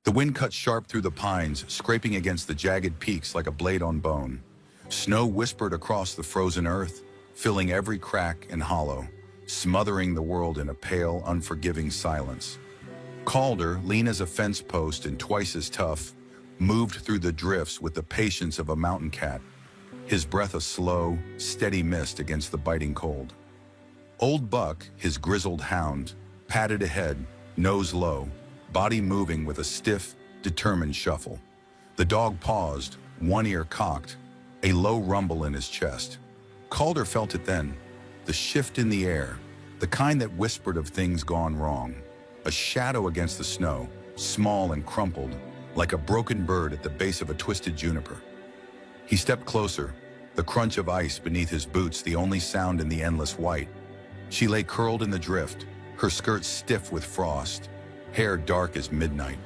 The wind cut sharp through the pines, scraping against the jagged peaks like a blade on bone. Snow whispered across the frozen earth, filling every crack and hollow, smothering the world in a pale, unforgiving silence. Calder, lean as a fence post and twice as tough, moved through the drifts with the patience of a mountain cat, his breath a slow, steady mist against the biting cold. Old Buck, his grizzled hound, padded ahead, nose low, body moving with a stiff, determined shuffle. The dog paused, one ear cocked, a low rumble in his chest. Calder felt it then, the shift in the air, the kind that whispered of things gone wrong. A shadow against the snow, small and crumpled, like a broken bird at the base of a twisted juniper. He stepped closer, the crunch of ice beneath his boots the only sound in the endless white. She lay curled in the drift, her skirt stiff with frost, hair dark as midnight,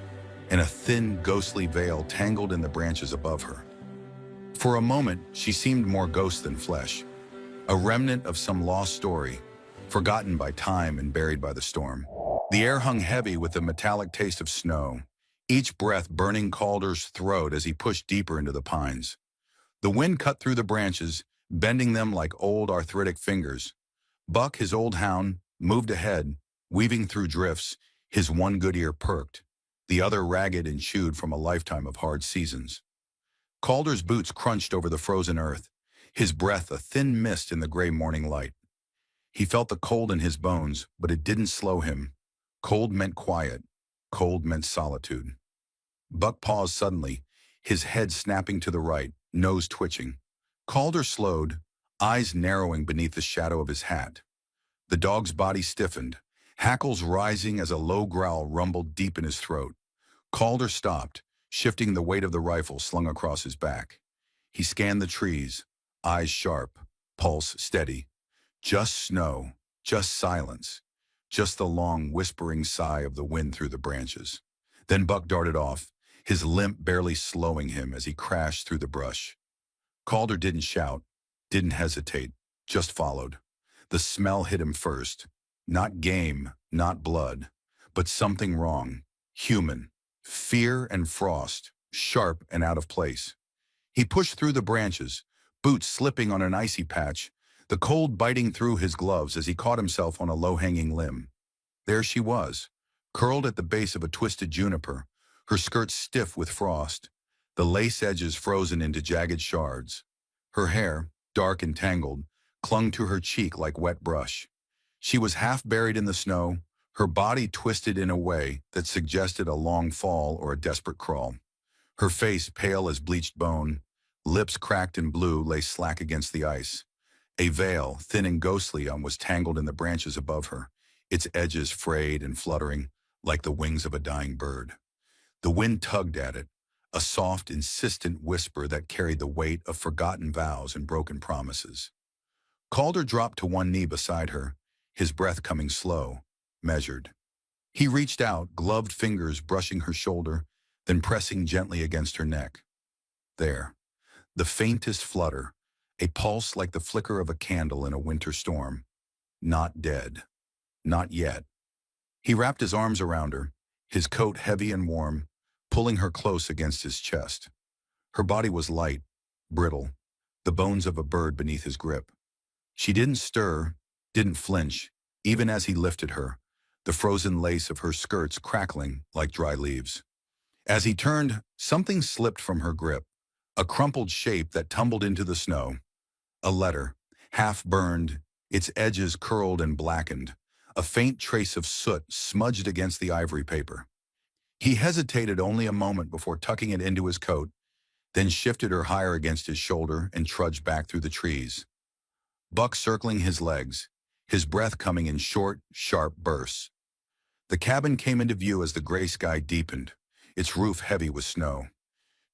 and a thin, ghostly veil tangled in the branches above her. For a moment, she seemed more ghost than flesh, a remnant of some lost story, forgotten by time and buried by the storm. The air hung heavy with the metallic taste of snow, each breath burning Calder's throat as he pushed deeper into the pines. The wind cut through the branches, bending them like old arthritic fingers. Buck, his old hound, moved ahead, weaving through drifts, his one good ear perked, the other ragged and chewed from a lifetime of hard seasons. Calder's boots crunched over the frozen earth, his breath a thin mist in the gray morning light. He felt the cold in his bones, but it didn't slow him. Cold meant quiet. Cold meant solitude. Buck paused suddenly, his head snapping to the right, nose twitching. Calder slowed, eyes narrowing beneath the shadow of his hat. The dog's body stiffened, hackles rising as a low growl rumbled deep in his throat. Calder stopped, shifting the weight of the rifle slung across his back. He scanned the trees, eyes sharp, pulse steady. Just snow, just silence, just the long, whispering sigh of the wind through the branches. Then Buck darted off, his limp barely slowing him as he crashed through the brush. Calder didn't shout, didn't hesitate, just followed. The smell hit him first. Not game, not blood, but something wrong, human. Fear and frost, sharp and out of place. He pushed through the branches, boots slipping on an icy patch, the cold biting through his gloves as he caught himself on a low-hanging limb. There she was, curled at the base of a twisted juniper, her skirt stiff with frost, the lace edges frozen into jagged shards. Her hair, dark and tangled, clung to her cheek like wet brush. She was half buried in the snow, her body twisted in a way that suggested a long fall or a desperate crawl. Her face pale as bleached bone, lips cracked and blue lay slack against the ice. A veil, thin and ghostly, was tangled in the branches above her, its edges frayed and fluttering like the wings of a dying bird. The wind tugged at it, a soft, insistent whisper that carried the weight of forgotten vows and broken promises. Calder dropped to one knee beside her, his breath coming slow, measured. He reached out, gloved fingers brushing her shoulder, then pressing gently against her neck. There, the faintest flutter, a pulse like the flicker of a candle in a winter storm. Not dead. Not yet. He wrapped his arms around her, his coat heavy and warm, pulling her close against his chest. Her body was light, brittle, the bones of a bird beneath his grip. She didn't stir, didn't flinch, even as he lifted her, the frozen lace of her skirts crackling like dry leaves. As he turned, something slipped from her grip, a crumpled shape that tumbled into the snow. A letter, half burned, its edges curled and blackened, a faint trace of soot smudged against the ivory paper. He hesitated only a moment before tucking it into his coat, then shifted her higher against his shoulder and trudged back through the trees. Buck circling his legs, his breath coming in short, sharp bursts. The cabin came into view as the gray sky deepened, its roof heavy with snow.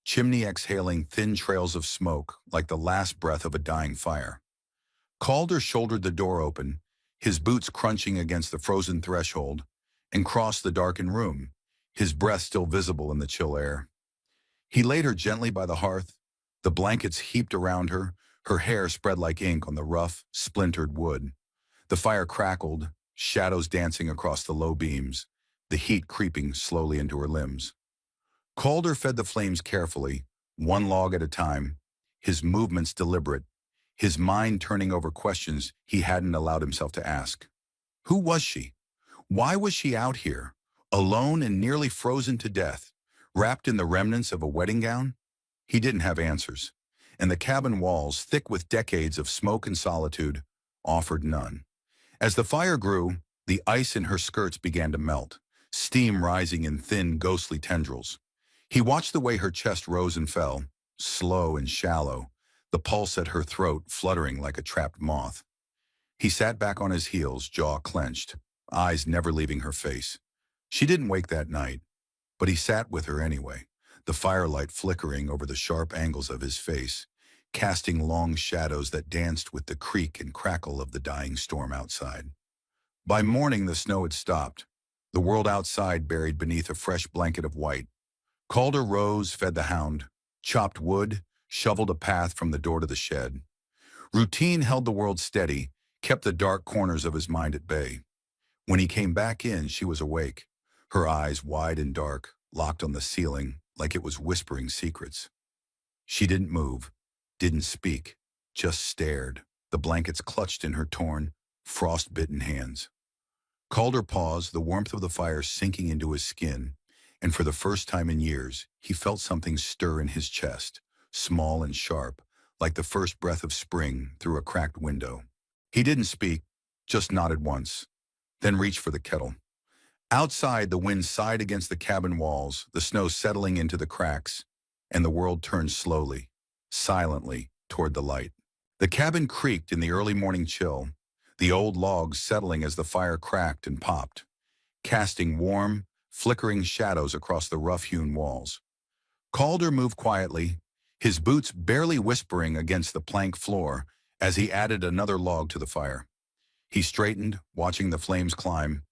Chimney exhaling thin trails of smoke like the last breath of a dying fire. Calder shouldered the door open, his boots crunching against the frozen threshold, and crossed the darkened room, his breath still visible in the chill air. He laid her gently by the hearth, the blankets heaped around her, her hair spread like ink on the rough, splintered wood. The fire crackled, shadows dancing across the low beams, the heat creeping slowly into her limbs. Calder fed the flames carefully, one log at a time, his movements deliberate, his mind turning over questions he hadn't allowed himself to ask. Who was she? Why was she out here, alone and nearly frozen to death, wrapped in the remnants of a wedding gown? He didn't have answers, and the cabin walls, thick with decades of smoke and solitude, offered none. As the fire grew, the ice in her skirts began to melt, steam rising in thin, ghostly tendrils. He watched the way her chest rose and fell, slow and shallow, the pulse at her throat fluttering like a trapped moth. He sat back on his heels, jaw clenched, eyes never leaving her face. She didn't wake that night, but he sat with her anyway, the firelight flickering over the sharp angles of his face, casting long shadows that danced with the creak and crackle of the dying storm outside. By morning, the snow had stopped, the world outside buried beneath a fresh blanket of white. Calder rose, fed the hound, chopped wood, shoveled a path from the door to the shed. Routine held the world steady, kept the dark corners of his mind at bay. When he came back in, she was awake, her eyes wide and dark, locked on the ceiling like it was whispering secrets. She didn't move, didn't speak, just stared, the blankets clutched in her torn, frost-bitten hands. Calder paused, the warmth of the fire sinking into his skin, and for the first time in years, he felt something stir in his chest, small and sharp, like the first breath of spring through a cracked window. He didn't speak, just nodded once, then reached for the kettle. Outside, the wind sighed against the cabin walls, the snow settling into the cracks, and the world turned slowly, silently, toward the light. The cabin creaked in the early morning chill, the old logs settling as the fire cracked and popped, casting warm, flickering shadows across the rough-hewn walls. Calder moved quietly, his boots barely whispering against the plank floor as he added another log to the fire. He straightened, watching the flames climb,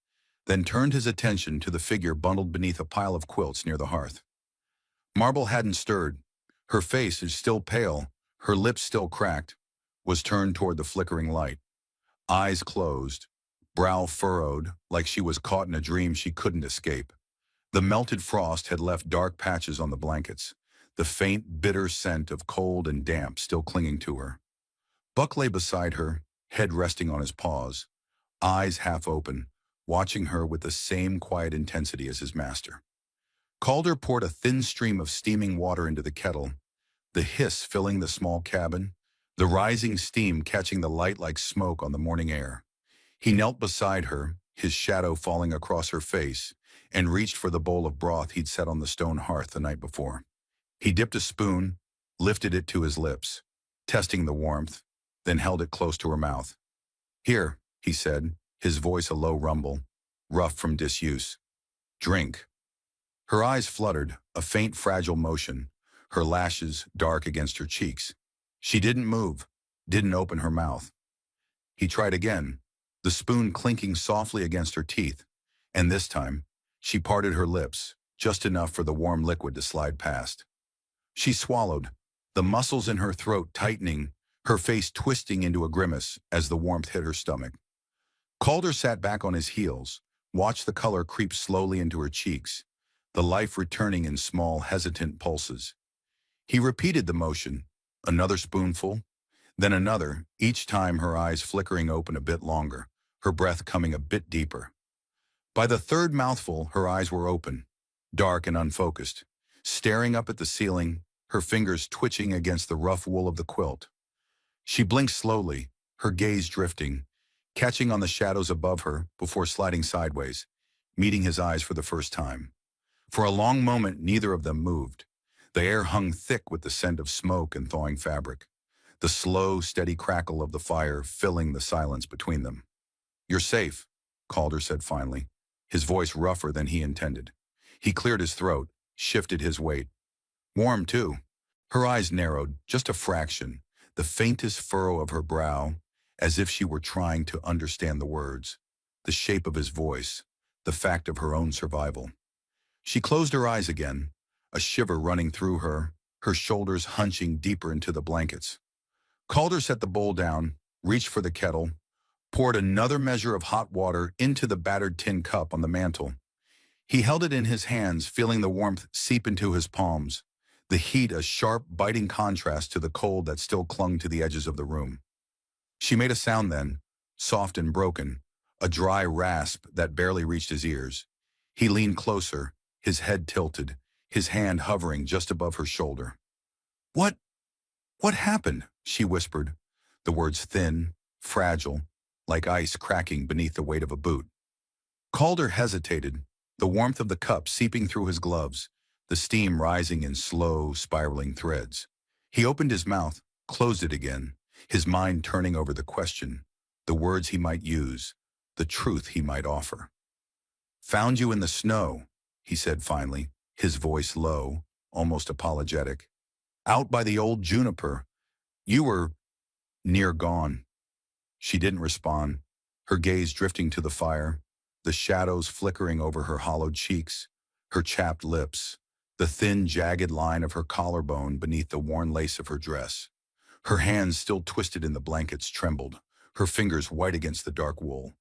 then turned his attention to the figure bundled beneath a pile of quilts near the hearth. Marble hadn't stirred. Her face is still pale, her lips still cracked, was turned toward the flickering light. Eyes closed, brow furrowed, like she was caught in a dream she couldn't escape. The melted frost had left dark patches on the blankets, the faint, bitter scent of cold and damp still clinging to her. Buck lay beside her, head resting on his paws, eyes half open, watching her with the same quiet intensity as his master. Calder poured a thin stream of steaming water into the kettle, the hiss filling the small cabin, the rising steam catching the light like smoke on the morning air. He knelt beside her, his shadow falling across her face, and reached for the bowl of broth he'd set on the stone hearth the night before. He dipped a spoon, lifted it to his lips, testing the warmth, then held it close to her mouth. "Here," he said, his voice a low rumble, rough from disuse. "Drink." Her eyes fluttered, a faint fragile motion, her lashes dark against her cheeks. She didn't move, didn't open her mouth. He tried again, the spoon clinking softly against her teeth, and this time, she parted her lips, just enough for the warm liquid to slide past. She swallowed, the muscles in her throat tightening, her face twisting into a grimace as the warmth hit her stomach. Calder sat back on his heels, watched the color creep slowly into her cheeks, the life returning in small, hesitant pulses. He repeated the motion, another spoonful, then another, each time her eyes flickering open a bit longer, her breath coming a bit deeper. By the third mouthful, her eyes were open, dark and unfocused, staring up at the ceiling, her fingers twitching against the rough wool of the quilt. She blinked slowly, her gaze drifting, catching on the shadows above her before sliding sideways, meeting his eyes for the first time. For a long moment, neither of them moved. The air hung thick with the scent of smoke and thawing fabric, the slow, steady crackle of the fire filling the silence between them. "You're safe," Calder said finally, his voice rougher than he intended. He cleared his throat, shifted his weight. "Warm, too." Her eyes narrowed, just a fraction, the faintest furrow of her brow, as if she were trying to understand the words, the shape of his voice, the fact of her own survival. She closed her eyes again, a shiver running through her, her shoulders hunching deeper into the blankets. Calder set the bowl down, reached for the kettle, poured another measure of hot water into the battered tin cup on the mantel. He held it in his hands, feeling the warmth seep into his palms, the heat a sharp, biting contrast to the cold that still clung to the edges of the room. She made a sound then, soft and broken, a dry rasp that barely reached his ears. He leaned closer, his head tilted, his hand hovering just above her shoulder. "What? What happened?" she whispered, the words thin, fragile, like ice cracking beneath the weight of a boot. Calder hesitated, the warmth of the cup seeping through his gloves, the steam rising in slow, spiraling threads. He opened his mouth, closed it again, his mind turning over the question, the words he might use, the truth he might offer. "Found you in the snow," he said finally, his voice low, almost apologetic. "Out by the old juniper. You were near gone." She didn't respond, her gaze drifting to the fire, the shadows flickering over her hollowed cheeks, her chapped lips, the thin, jagged line of her collarbone beneath the worn lace of her dress. Her hands, still twisted in the blankets, trembled, her fingers white against the dark wool.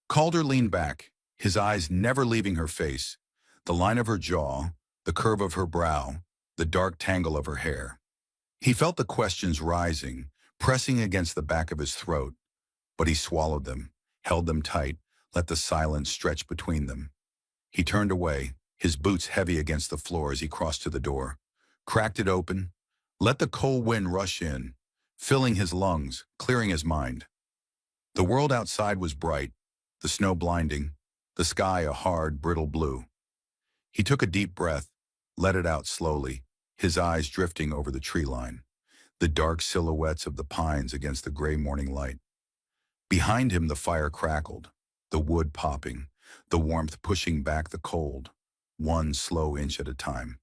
Calder leaned back, his eyes never leaving her face, the line of her jaw, the curve of her brow, the dark tangle of her hair. He felt the questions rising, pressing against the back of his throat, but he swallowed them, held them tight, let the silence stretch between them. He turned away, his boots heavy against the floor as he crossed to the door, cracked it open, let the cold wind rush in, filling his lungs, clearing his mind. The world outside was bright, the snow blinding, the sky a hard, brittle blue. He took a deep breath, let it out slowly, his eyes drifting over the tree line, the dark silhouettes of the pines against the gray morning light. Behind him the fire crackled, the wood popping, the warmth pushing back the cold, one slow inch at a time.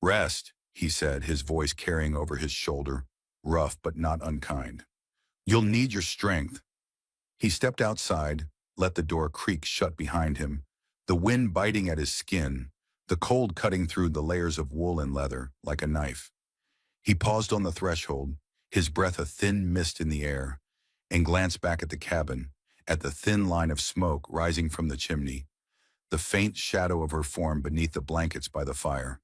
"Rest," he said, his voice carrying over his shoulder, rough but not unkind. "You'll need your strength." He stepped outside, let the door creak shut behind him, the wind biting at his skin, the cold cutting through the layers of wool and leather like a knife. He paused on the threshold, his breath a thin mist in the air, and glanced back at the cabin, at the thin line of smoke rising from the chimney, the faint shadow of her form beneath the blankets by the fire.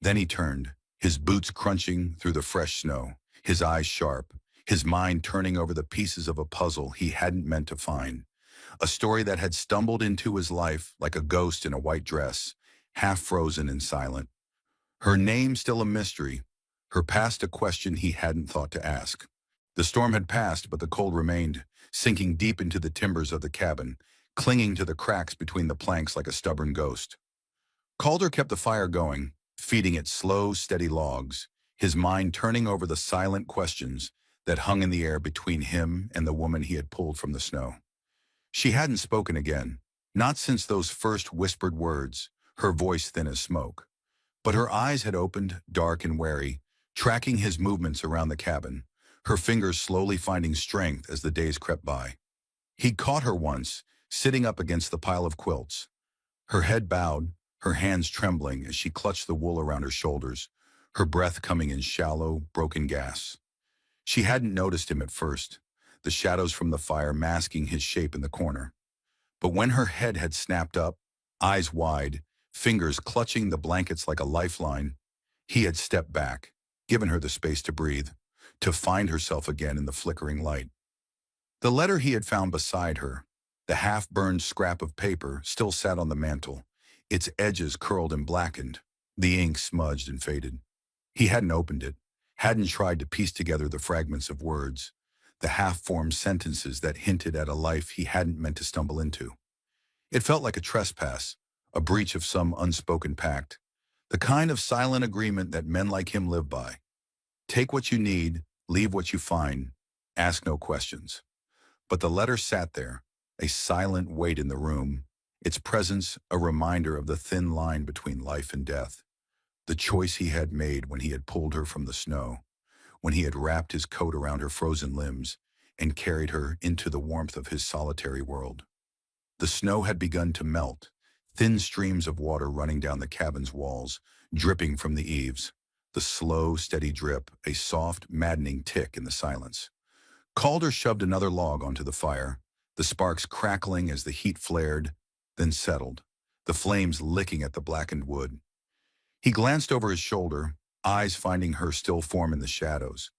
Then he turned, his boots crunching through the fresh snow, his eyes sharp, his mind turning over the pieces of a puzzle he hadn't meant to find, a story that had stumbled into his life like a ghost in a white dress, half frozen and silent. Her name still a mystery, her past a question he hadn't thought to ask. The storm had passed, but the cold remained, sinking deep into the timbers of the cabin, clinging to the cracks between the planks like a stubborn ghost. Calder kept the fire going, feeding it slow, steady logs, his mind turning over the silent questions that hung in the air between him and the woman he had pulled from the snow. She hadn't spoken again, not since those first whispered words, her voice thin as smoke. But her eyes had opened, dark and wary, tracking his movements around the cabin, her fingers slowly finding strength as the days crept by. He'd caught her once, sitting up against the pile of quilts, her head bowed, her hands trembling as she clutched the wool around her shoulders, her breath coming in shallow, broken gasps. She hadn't noticed him at first, the shadows from the fire masking his shape in the corner. But when her head had snapped up, eyes wide, fingers clutching the blankets like a lifeline, he had stepped back, given her the space to breathe, to find herself again in the flickering light. The letter he had found beside her, the half-burned scrap of paper, still sat on the mantel, its edges curled and blackened, the ink smudged and faded. He hadn't opened it, hadn't tried to piece together the fragments of words, the half-formed sentences that hinted at a life he hadn't meant to stumble into. It felt like a trespass, a breach of some unspoken pact, the kind of silent agreement that men like him live by. Take what you need, leave what you find, ask no questions. But the letter sat there, a silent weight in the room, its presence a reminder of the thin line between life and death, the choice he had made when he had pulled her from the snow, when he had wrapped his coat around her frozen limbs and carried her into the warmth of his solitary world. The snow had begun to melt, thin streams of water running down the cabin's walls, dripping from the eaves, the slow, steady drip, a soft, maddening tick in the silence. Calder shoved another log onto the fire, the sparks crackling as the heat flared, then settled, the flames licking at the blackened wood. He glanced over his shoulder, eyes finding her still form in the shadows.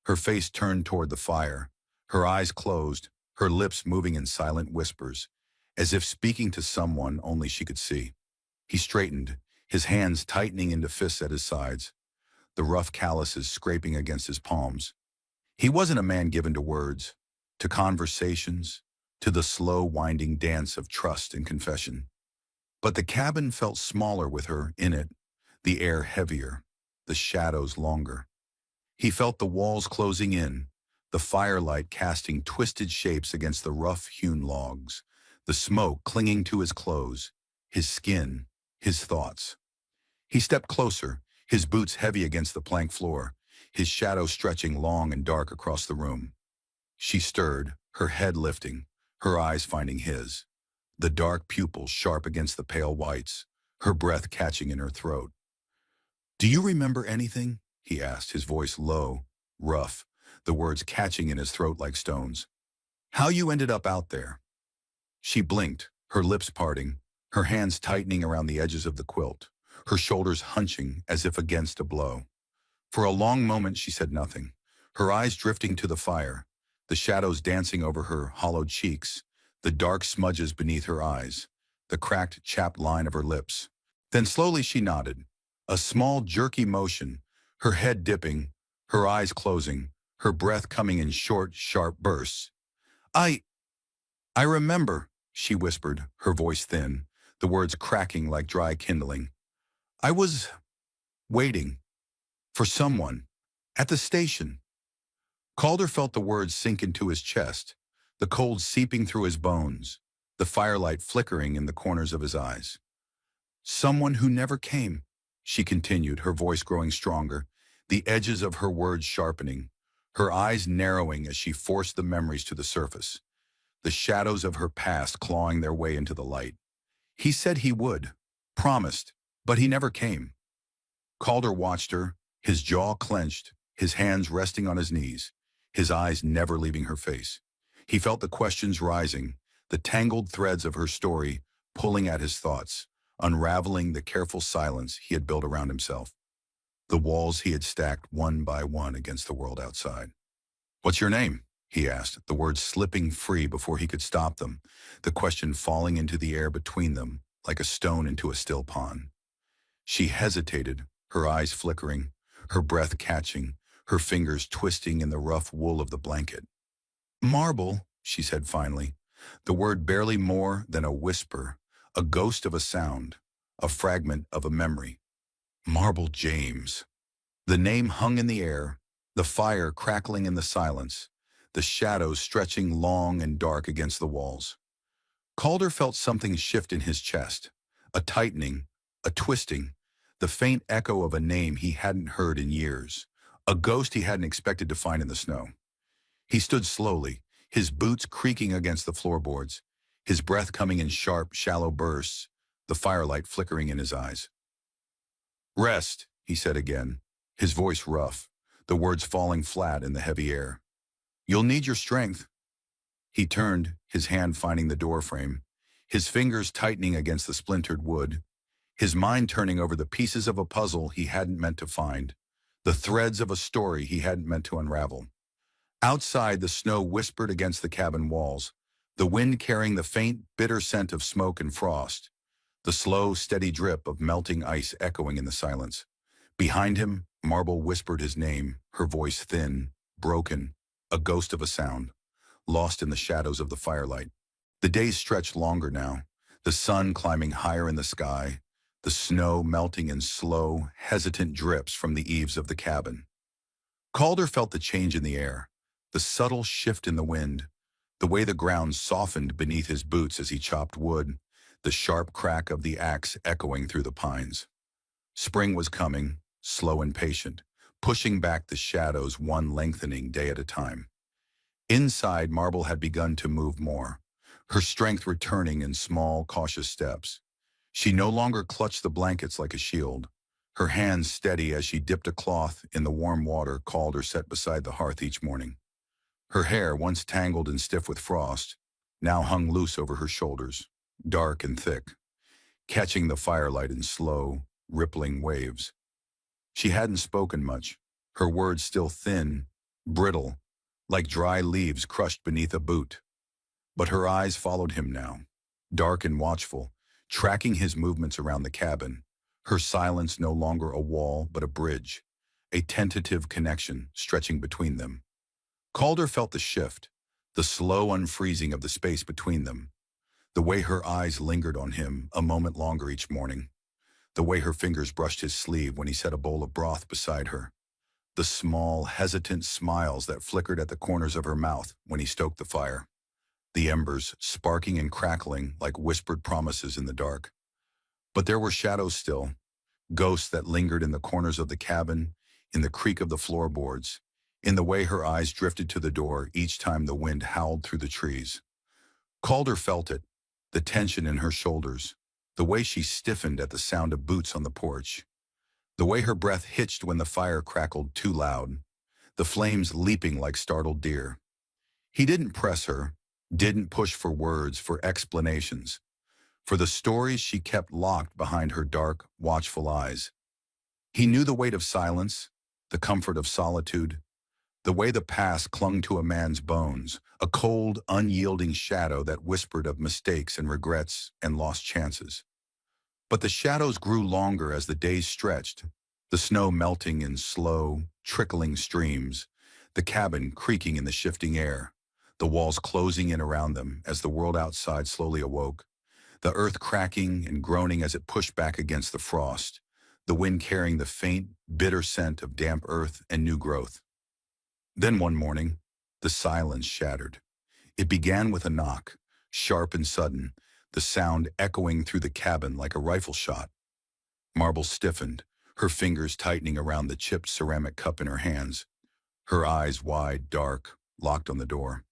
Her face turned toward the fire, her eyes closed, her lips moving in silent whispers, as if speaking to someone only she could see. He straightened, his hands tightening into fists at his sides, the rough calluses scraping against his palms. He wasn't a man given to words, to conversations, to the slow winding dance of trust and confession. But the cabin felt smaller with her in it, the air heavier, the shadows longer. He felt the walls closing in, the firelight casting twisted shapes against the rough-hewn logs, the smoke clinging to his clothes, his skin, his thoughts. He stepped closer, his boots heavy against the plank floor, his shadow stretching long and dark across the room. She stirred, her head lifting, her eyes finding his, the dark pupils sharp against the pale whites, her breath catching in her throat. "Do you remember anything?" he asked, his voice low, rough, the words catching in his throat like stones. "How you ended up out there?" She blinked, her lips parting, her hands tightening around the edges of the quilt, her shoulders hunching as if against a blow. For a long moment she said nothing, her eyes drifting to the fire, the shadows dancing over her hollowed cheeks, the dark smudges beneath her eyes, the cracked, chapped line of her lips. Then slowly she nodded, a small, jerky motion, her head dipping, her eyes closing, her breath coming in short, sharp bursts. I remember," she whispered, her voice thin, the words cracking like dry kindling. "I was waiting for someone at the station." Calder felt the words sink into his chest, the cold seeping through his bones, the firelight flickering in the corners of his eyes. "Someone who never came," she continued, her voice growing stronger, the edges of her words sharpening, her eyes narrowing as she forced the memories to the surface, the shadows of her past clawing their way into the light. "He said he would, promised, but he never came." Calder watched her, his jaw clenched, his hands resting on his knees, his eyes never leaving her face. He felt the questions rising, the tangled threads of her story pulling at his thoughts, unraveling the careful silence he had built around himself, the walls he had stacked one by one against the world outside. "What's your name?" he asked, the words slipping free before he could stop them, the question falling into the air between them like a stone into a still pond. She hesitated, her eyes flickering, her breath catching, her fingers twisting in the rough wool of the blanket. "Marble," she said finally, the word barely more than a whisper, a ghost of a sound, a fragment of a memory. Marble James. The name hung in the air, the fire crackling in the silence, the shadows stretching long and dark against the walls. Calder felt something shift in his chest, a tightening, a twisting, the faint echo of a name he hadn't heard in years, a ghost he hadn't expected to find in the snow. He stood slowly, his boots creaking against the floorboards, his breath coming in sharp, shallow bursts, the firelight flickering in his eyes. "Rest," he said again, his voice rough, the words falling flat in the heavy air. "You'll need your strength." He turned, his hand finding the doorframe, his fingers tightening against the splintered wood, his mind turning over the pieces of a puzzle he hadn't meant to find, the threads of a story he hadn't meant to unravel. Outside, the snow whispered against the cabin walls, the wind carrying the faint, bitter scent of smoke and frost, the slow, steady drip of melting ice echoing in the silence. Behind him, Marble whispered his name, her voice thin, broken, a ghost of a sound, lost in the shadows of the firelight. The days stretched longer now, the sun climbing higher in the sky, the snow melting in slow, hesitant drips from the eaves of the cabin. Calder felt the change in the air, the subtle shift in the wind, the way the ground softened beneath his boots as he chopped wood, the sharp crack of the axe echoing through the pines. Spring was coming, slow and patient, pushing back the shadows one lengthening day at a time. Inside, Marble had begun to move more, her strength returning in small, cautious steps. She no longer clutched the blankets like a shield, her hands steady as she dipped a cloth in the warm water Calder set beside the hearth each morning. Her hair, once tangled and stiff with frost, now hung loose over her shoulders, dark and thick. catching the firelight in slow, rippling waves. She hadn't spoken much, her words still thin, brittle, like dry leaves crushed beneath a boot. But her eyes followed him now, dark and watchful, tracking his movements around the cabin, her silence no longer a wall but a bridge, a tentative connection stretching between them. Calder felt the shift, the slow unfreezing of the space between them, the way her eyes lingered on him a moment longer each morning, the way her fingers brushed his sleeve when he set a bowl of broth beside her, the small, hesitant smiles that flickered at the corners of her mouth when he stoked the fire, the embers sparking and crackling like whispered promises in the dark. But there were shadows still, ghosts that lingered in the corners of the cabin, in the creak of the floorboards, in the way her eyes drifted to the door each time the wind howled through the trees. Calder felt it, the tension in her shoulders, the way she stiffened at the sound of boots on the porch, the way her breath hitched when the fire crackled too loud, the flames leaping like startled deer. He didn't press her, didn't push for words, for explanations, for the stories she kept locked behind her dark, watchful eyes. He knew the weight of silence, the comfort of solitude, the way the past clung to a man's bones, a cold, unyielding shadow that whispered of mistakes and regrets and lost chances. But the shadows grew longer as the days stretched, the snow melting in slow, trickling streams, the cabin creaking in the shifting air, the walls closing in around them as the world outside slowly awoke, the earth cracking and groaning as it pushed back against the frost, the wind carrying the faint, bitter scent of damp earth and new growth. Then one morning, the silence shattered. It began with a knock, sharp and sudden, the sound echoing through the cabin like a rifle shot. Marble stiffened, her fingers tightening around the chipped ceramic cup in her hands, her eyes wide, dark, locked on the door.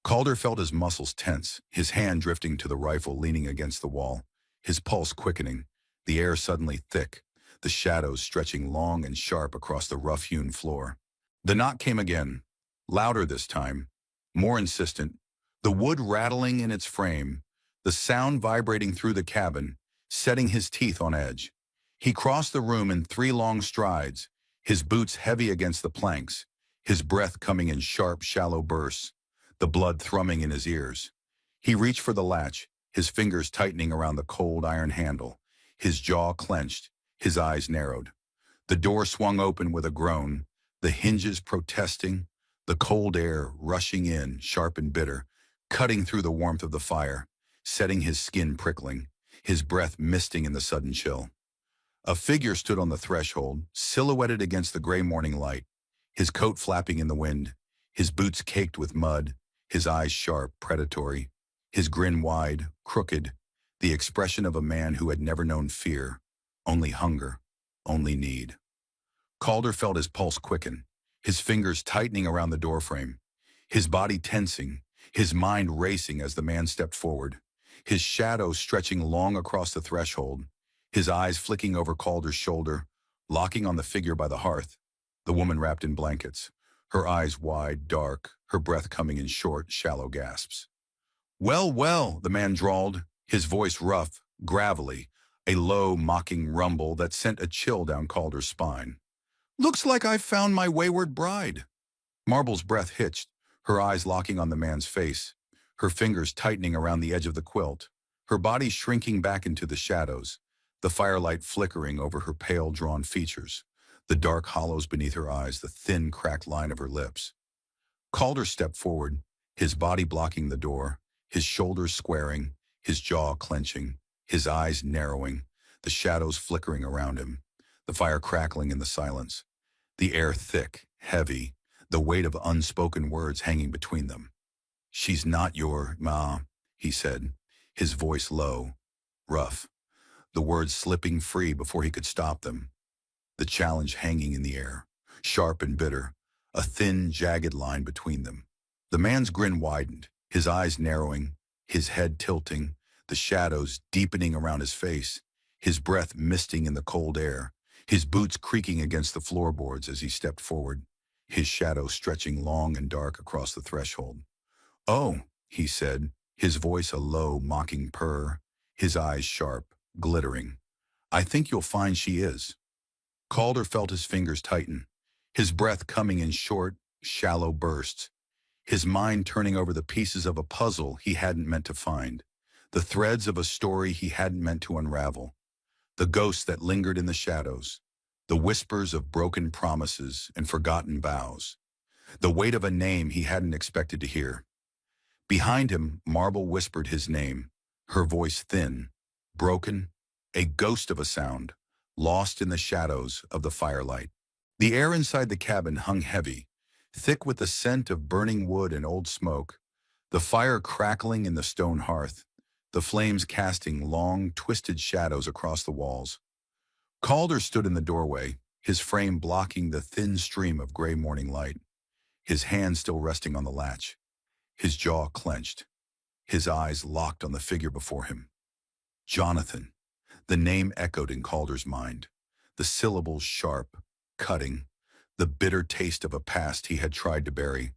Calder felt his muscles tense, his hand drifting to the rifle leaning against the wall, his pulse quickening, the air suddenly thick, the shadows stretching long and sharp across the rough-hewn floor. The knock came again, louder this time, more insistent, the wood rattling in its frame, the sound vibrating through the cabin, setting his teeth on edge. He crossed the room in 3 long strides, his boots heavy against the planks, his breath coming in sharp, shallow bursts, the blood thrumming in his ears. He reached for the latch, his fingers tightening around the cold iron handle, his jaw clenched, his eyes narrowed. The door swung open with a groan, the hinges protesting, the cold air rushing in, sharp and bitter, cutting through the warmth of the fire, setting his skin prickling, his breath misting in the sudden chill. A figure stood on the threshold, silhouetted against the gray morning light, his coat flapping in the wind, his boots caked with mud, his eyes sharp, predatory, his grin wide, crooked, the expression of a man who had never known fear, only hunger, only need. Calder felt his pulse quicken, his fingers tightening around the doorframe, his body tensing, his mind racing as the man stepped forward, his shadow stretching long across the threshold, his eyes flicking over Calder's shoulder, locking on the figure by the hearth, the woman wrapped in blankets, her eyes wide, dark, her breath coming in short, shallow gasps. "Well, well," the man drawled, his voice rough, gravelly, a low, mocking rumble that sent a chill down Calder's spine. "Looks like I've found my wayward bride." Marble's breath hitched, her eyes locking on the man's face, her fingers tightening around the edge of the quilt, her body shrinking back into the shadows, the firelight flickering over her pale, drawn features, the dark hollows beneath her eyes, the thin, cracked line of her lips. Calder stepped forward, his body blocking the door, his shoulders squaring, his jaw clenching, his eyes narrowing, the shadows flickering around him, the fire crackling in the silence, the air thick, heavy, the weight of unspoken words hanging between them. "She's not your ma," he said, his voice low, rough, the words slipping free before he could stop them, the challenge hanging in the air, sharp and bitter, a thin, jagged line between them. The man's grin widened, his eyes narrowing, his head tilting, the shadows deepening around his face, his breath misting in the cold air, his boots creaking against the floorboards as he stepped forward, his shadow stretching long and dark across the threshold. "Oh," he said, his voice a low, mocking purr, his eyes sharp, glittering. I think you'll find she is. Calder felt his fingers tighten, his breath coming in short, shallow bursts, his mind turning over the pieces of a puzzle he hadn't meant to find, the threads of a story he hadn't meant to unravel, the ghosts that lingered in the shadows, the whispers of broken promises and forgotten vows, the weight of a name he hadn't expected to hear. Behind him, Marble whispered his name, her voice thin, broken, a ghost of a sound, lost in the shadows of the firelight. The air inside the cabin hung heavy, thick with the scent of burning wood and old smoke, the fire crackling in the stone hearth, the flames casting long, twisted shadows across the walls. Calder stood in the doorway, his frame blocking the thin stream of gray morning light, his hand still resting on the latch, his jaw clenched, his eyes locked on the figure before him. Jonathan. The name echoed in Calder's mind, the syllables sharp, cutting, the bitter taste of a past he had tried to bury,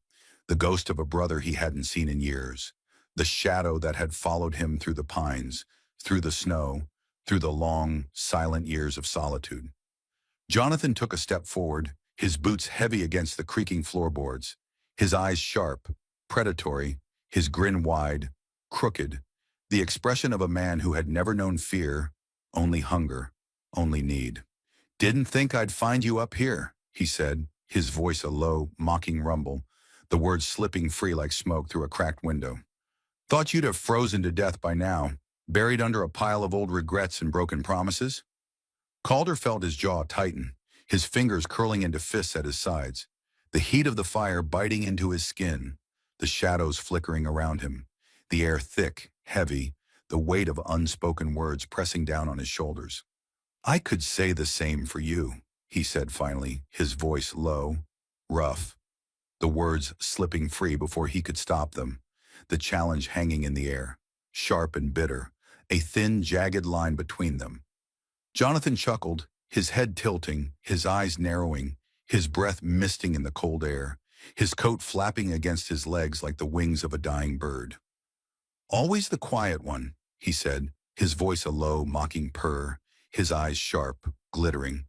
the ghost of a brother he hadn't seen in years, the shadow that had followed him through the pines, through the snow, through the long, silent years of solitude. Jonathan took a step forward, his boots heavy against the creaking floorboards, his eyes sharp, predatory, his grin wide, crooked, the expression of a man who had never known fear, only hunger, only need. "Didn't think I'd find you up here," he said, his voice a low, mocking rumble, the words slipping free like smoke through a cracked window. "Thought you'd have frozen to death by now, buried under a pile of old regrets and broken promises?" Calder felt his jaw tighten, his fingers curling into fists at his sides, the heat of the fire biting into his skin, the shadows flickering around him, the air thick, heavy, the weight of unspoken words pressing down on his shoulders. "I could say the same for you," he said finally, his voice low, rough, the words slipping free before he could stop them, the challenge hanging in the air, sharp and bitter, a thin, jagged line between them. Jonathan chuckled, his head tilting, his eyes narrowing, his breath misting in the cold air, his coat flapping against his legs like the wings of a dying bird. "Always the quiet one," he said, his voice a low, mocking purr, his eyes sharp, glittering.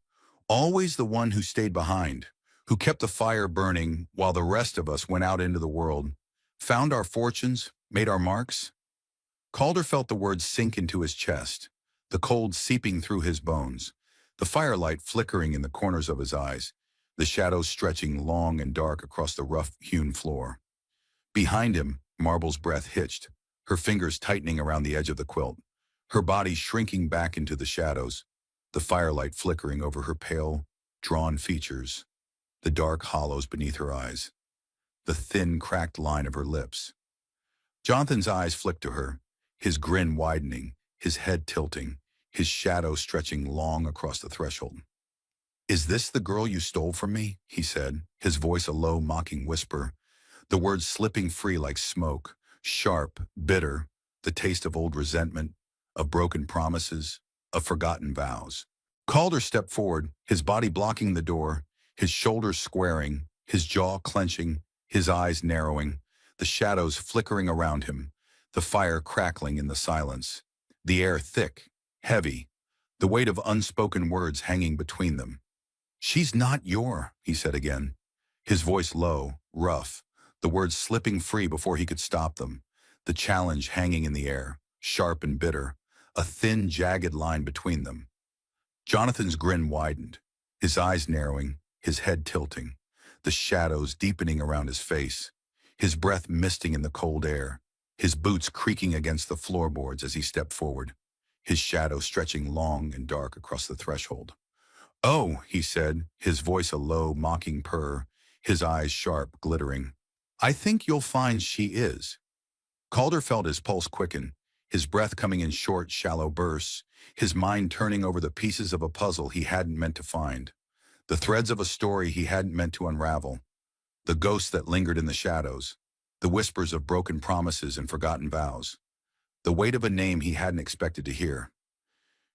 "Always the one who stayed behind, who kept the fire burning while the rest of us went out into the world, found our fortunes, made our marks." Calder felt the words sink into his chest, the cold seeping through his bones, the firelight flickering in the corners of his eyes, the shadows stretching long and dark across the rough-hewn floor. Behind him, Marble's breath hitched, her fingers tightening around the edge of the quilt, her body shrinking back into the shadows, the firelight flickering over her pale, drawn features, the dark hollows beneath her eyes, the thin, cracked line of her lips. Jonathan's eyes flicked to her, his grin widening, his head tilting, his shadow stretching long across the threshold. "Is this the girl you stole from me?" he said, his voice a low, mocking whisper, the words slipping free like smoke, sharp, bitter, the taste of old resentment, of broken promises, of forgotten vows. Calder stepped forward, his body blocking the door, his shoulders squaring, his jaw clenching, his eyes narrowing, the shadows flickering around him, the fire crackling in the silence, the air thick, heavy, the weight of unspoken words hanging between them. "She's not he said again, his voice low, rough, the words slipping free before he could stop them, the challenge hanging in the air, sharp and bitter, a thin, jagged line between them. Jonathan's grin widened, his eyes narrowing, his head tilting, the shadows deepening around his face, his breath misting in the cold air, his boots creaking against the floorboards as he stepped forward, his shadow stretching long and dark across the threshold. "Oh," he said, his voice a low, mocking purr, his eyes sharp, glittering. "I think you'll find she is." Calder felt his pulse quicken, his breath coming in short, shallow bursts, his mind turning over the pieces of a puzzle he hadn't meant to find, the threads of a story he hadn't meant to unravel, the ghosts that lingered in the shadows, the whispers of broken promises and forgotten vows, the weight of a name he hadn't expected to hear.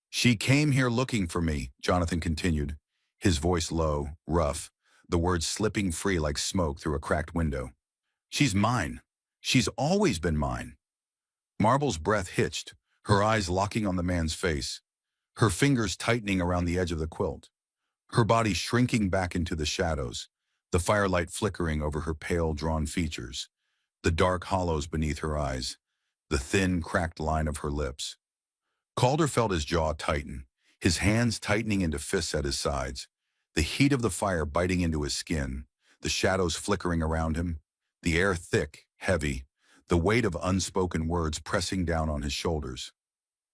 "She came here looking for me," Jonathan continued, his voice low, rough, the words slipping free like smoke through a cracked window. "She's mine. She's always been mine." Marble's breath hitched, her eyes locking on the man's face, her fingers tightening around the edge of the quilt, her body shrinking back into the shadows, the firelight flickering over her pale, drawn features, the dark hollows beneath her eyes, the thin, cracked line of her lips. Calder felt his jaw tighten, his hands tightening into fists at his sides, the heat of the fire biting into his skin, the shadows flickering around him, the air thick, heavy, the weight of unspoken words pressing down on his shoulders.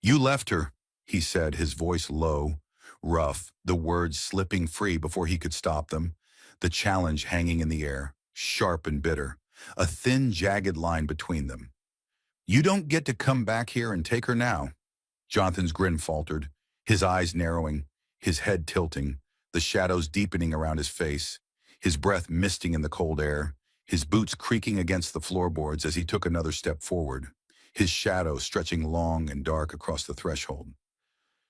"You left her," he said, his voice low, rough, the words slipping free before he could stop them, the challenge hanging in the air, sharp and bitter, a thin, jagged line between them. "You don't get to come back here and take her now." Jonathan's grin faltered, his eyes narrowing, his head tilting, the shadows deepening around his face, his breath misting in the cold air, his boots creaking against the floorboards as he took another step forward, his shadow stretching long and dark across the threshold.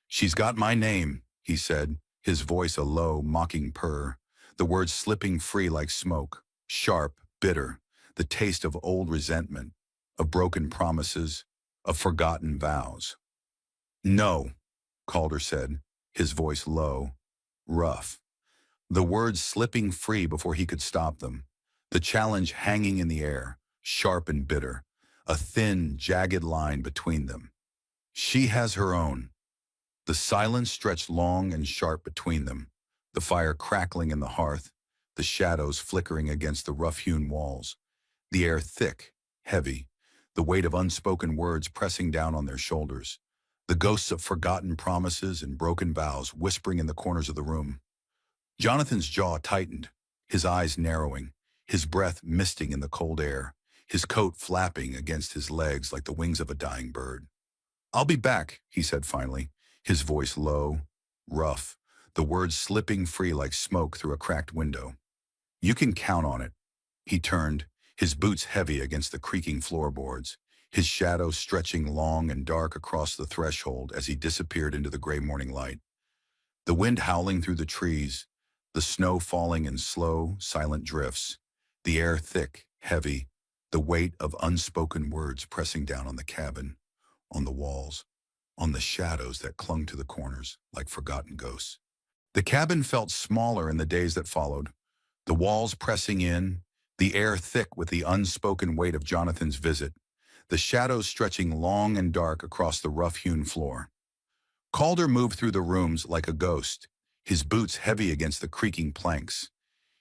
"She's got my name," he said, his voice a low, mocking purr, the words slipping free like smoke, sharp, bitter, the taste of old resentment, of broken promises, of forgotten vows. "No," Calder said, his voice low, rough, the words slipping free before he could stop them, the challenge hanging in the air, sharp and bitter, a thin, jagged line between them. "She has her own." The silence stretched long and sharp between them, the fire crackling in the hearth, the shadows flickering against the rough-hewn walls, the air thick, heavy, the weight of unspoken words pressing down on their shoulders, the ghosts of forgotten promises and broken vows whispering in the corners of the room. Jonathan's jaw tightened, his eyes narrowing, his breath misting in the cold air, his coat flapping against his legs like the wings of a dying bird. "I'll be back," he said finally, his voice low, rough, the words slipping free like smoke through a cracked window. "You can count on it." He turned, his boots heavy against the creaking floorboards, his shadow stretching long and dark across the threshold as he disappeared into the gray morning light. The wind howling through the trees, the snow falling in slow, silent drifts, the air thick, heavy, the weight of unspoken words pressing down on the cabin, on the walls, on the shadows that clung to the corners like forgotten ghosts. The cabin felt smaller in the days that followed, the walls pressing in, the air thick with the unspoken weight of Jonathan's visit, the shadows stretching long and dark across the rough-hewn floor. Calder moved through the rooms like a ghost, his boots heavy against the creaking planks,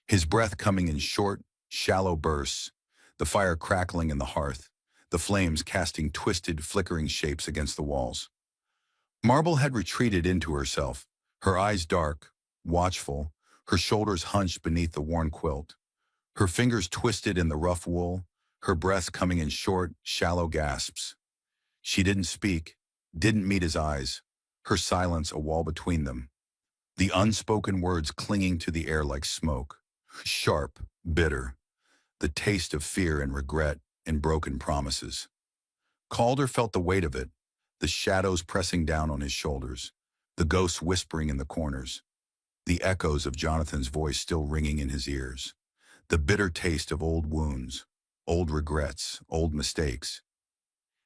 his breath coming in short, shallow bursts, the fire crackling in the hearth, the flames casting twisted, flickering shapes against the walls. Marble had retreated into herself, her eyes dark, watchful, her shoulders hunched beneath the worn quilt, her fingers twisted in the rough wool, her breath coming in short, shallow gasps. She didn't speak, didn't meet his eyes, her silence a wall between them, the unspoken words clinging to the air like smoke, sharp, bitter, the taste of fear and regret and broken promises. Calder felt the weight of it, the shadows pressing down on his shoulders, the ghosts whispering in the corners, the echoes of Jonathan's voice still ringing in his ears, the bitter taste of old wounds, old regrets, old mistakes.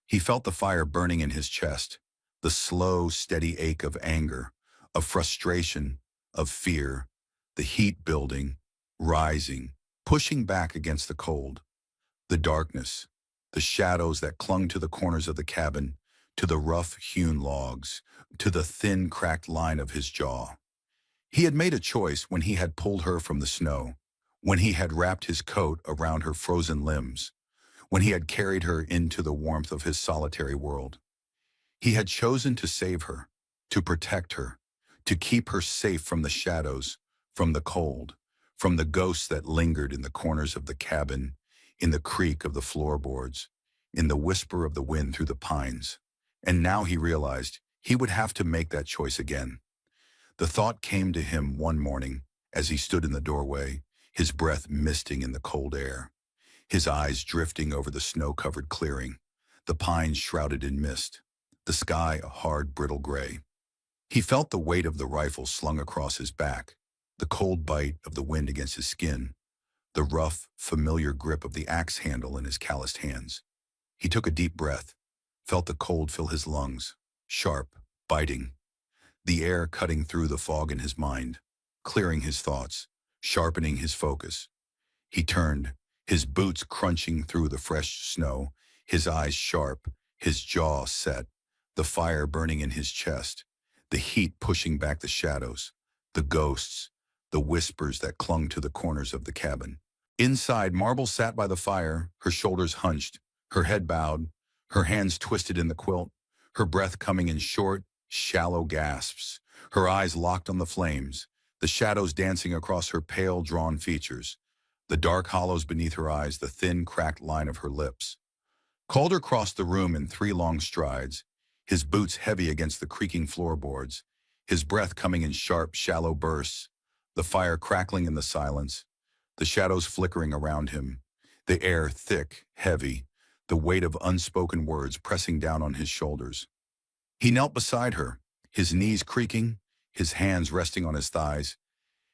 He felt the fire burning in his chest, the slow, steady ache of anger, of frustration, of fear, the heat building, rising, pushing back against the cold, the darkness, the shadows that clung to the corners of the cabin, to the rough-hewn logs, to the thin, cracked line of his jaw. He had made a choice when he had pulled her from the snow, when he had wrapped his coat around her frozen limbs, when he had carried her into the warmth of his solitary world. He had chosen to save her, to protect her, to keep her safe from the shadows, from the cold, from the ghosts that lingered in the corners of the cabin, in the creak of the floorboards, in the whisper of the wind through the pines. And now he realized he would have to make that choice again. The thought came to him one morning as he stood in the doorway, his breath misting in the cold air, his eyes drifting over the snow-covered clearing, the pines shrouded in mist, the sky a hard, brittle gray. He felt the weight of the rifle slung across his back, the cold bite of the wind against his skin, the rough, familiar grip of the axe handle in his calloused hands. He took a deep breath, felt the cold fill his lungs, sharp, biting, the air cutting through the fog in his mind, clearing his thoughts, sharpening his focus. He turned, his boots crunching through the fresh snow, his eyes sharp, his jaw set, the fire burning in his chest, the heat pushing back the shadows, the ghosts, the whispers that clung to the corners of the cabin. Inside, Marble sat by the fire, her shoulders hunched, her head bowed, her hands twisted in the quilt, her breath coming in short, shallow gasps, her eyes locked on the flames, the shadows dancing across her pale, drawn features, the dark hollows beneath her eyes, the thin, cracked line of her lips. Calder crossed the room in 3 long strides, his boots heavy against the creaking floorboards, his breath coming in sharp, shallow bursts, the fire crackling in the silence, the shadows flickering around him, the air thick, heavy, the weight of unspoken words pressing down on his shoulders. He knelt beside her, his knees creaking, his hands resting on his thighs,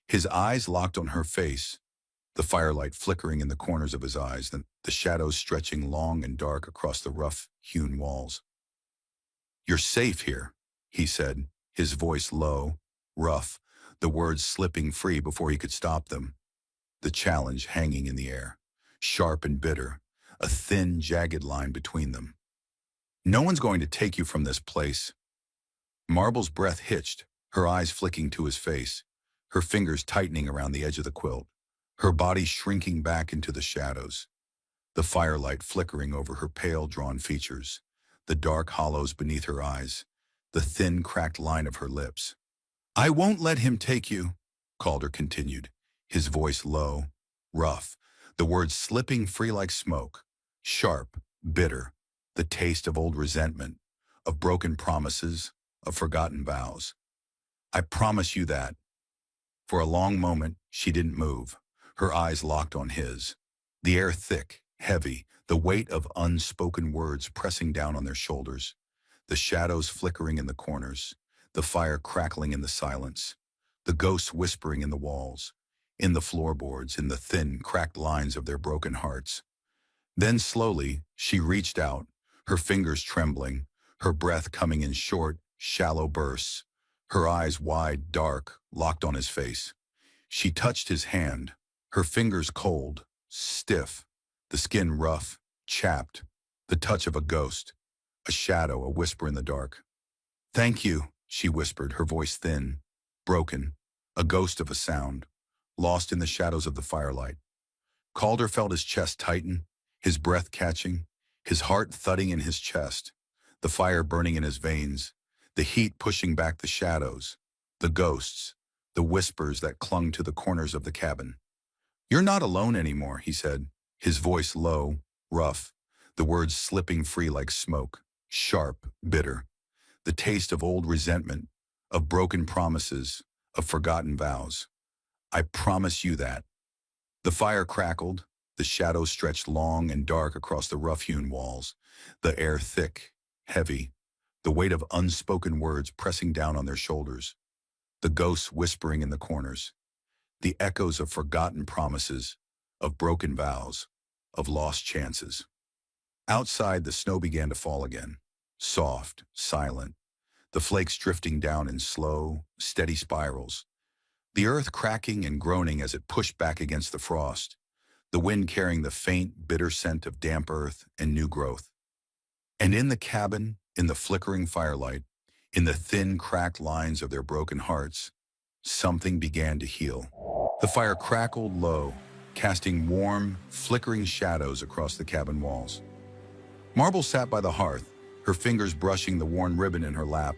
his eyes locked on her face, the firelight flickering in the corners of his eyes, the shadows stretching long and dark across the rough-hewn walls. "You're safe here," he said, his voice low, rough, the words slipping free before he could stop them. The challenge hanging in the air, sharp and bitter, a thin, jagged line between them. "No one's going to take you from this place." Marble's breath hitched, her eyes flicking to his face, her fingers tightening around the edge of the quilt, her body shrinking back into the shadows, the firelight flickering over her pale, drawn features, the dark hollows beneath her eyes, the thin, cracked line of her lips. "I won't let him take you," Calder continued, his voice low, rough, the words slipping free like smoke, sharp, bitter, the taste of old resentment, of broken promises, of forgotten vows. "I promise you that." For a long moment, she didn't move, her eyes locked on his, the air thick, heavy, the weight of unspoken words pressing down on their shoulders, the shadows flickering in the corners, the fire crackling in the silence, the ghosts whispering in the walls, in the floorboards, in the thin, cracked lines of their broken hearts. Then slowly, she reached out, her fingers trembling, her breath coming in short, shallow bursts, her eyes wide, dark, locked on his face. She touched his hand, her fingers cold, stiff, the skin rough, chapped, the touch of a ghost, a shadow, a whisper in the dark. "Thank you," she whispered, her voice thin, broken, a ghost of a sound, lost in the shadows of the firelight. Calder felt his chest tighten, his breath catching, his heart thudding in his chest, the fire burning in his veins, the heat pushing back the shadows, the ghosts, the whispers that clung to the corners of the cabin. "You're not alone anymore," he said, his voice low, rough, the words slipping free like smoke, sharp, bitter, the taste of old resentment, of broken promises, of forgotten vows. "I promise you that." The fire crackled, the shadows stretched long and dark across the rough-hewn walls, the air thick, heavy, the weight of unspoken words pressing down on their shoulders, the ghosts whispering in the corners, the echoes of forgotten promises, of broken vows, of lost chances. Outside, the snow began to fall again, soft, silent, the flakes drifting down in slow, steady spirals, the earth cracking and groaning as it pushed back against the frost, the wind carrying the faint, bitter scent of damp earth and new growth. And in the cabin, in the flickering firelight, in the thin, cracked lines of their broken hearts, something began to heal. The fire crackled low, casting warm, flickering shadows across the cabin walls. Marble sat by the hearth, her fingers brushing the worn ribbon in her lap,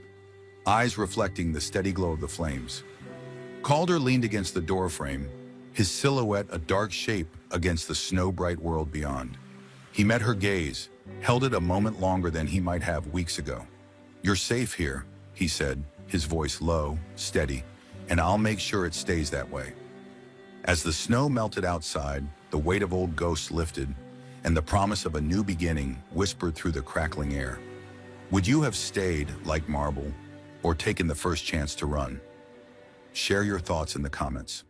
eyes reflecting the steady glow of the flames. Calder leaned against the doorframe, his silhouette a dark shape against the snow-bright world beyond. He met her gaze, held it a moment longer than he might have weeks ago. "You're safe here," he said, his voice low, steady, "and I'll make sure it stays that way." As the snow melted outside, the weight of old ghosts lifted, and the promise of a new beginning whispered through the crackling air. Would you have stayed, like Marble, or taken the first chance to run? Share your thoughts in the comments.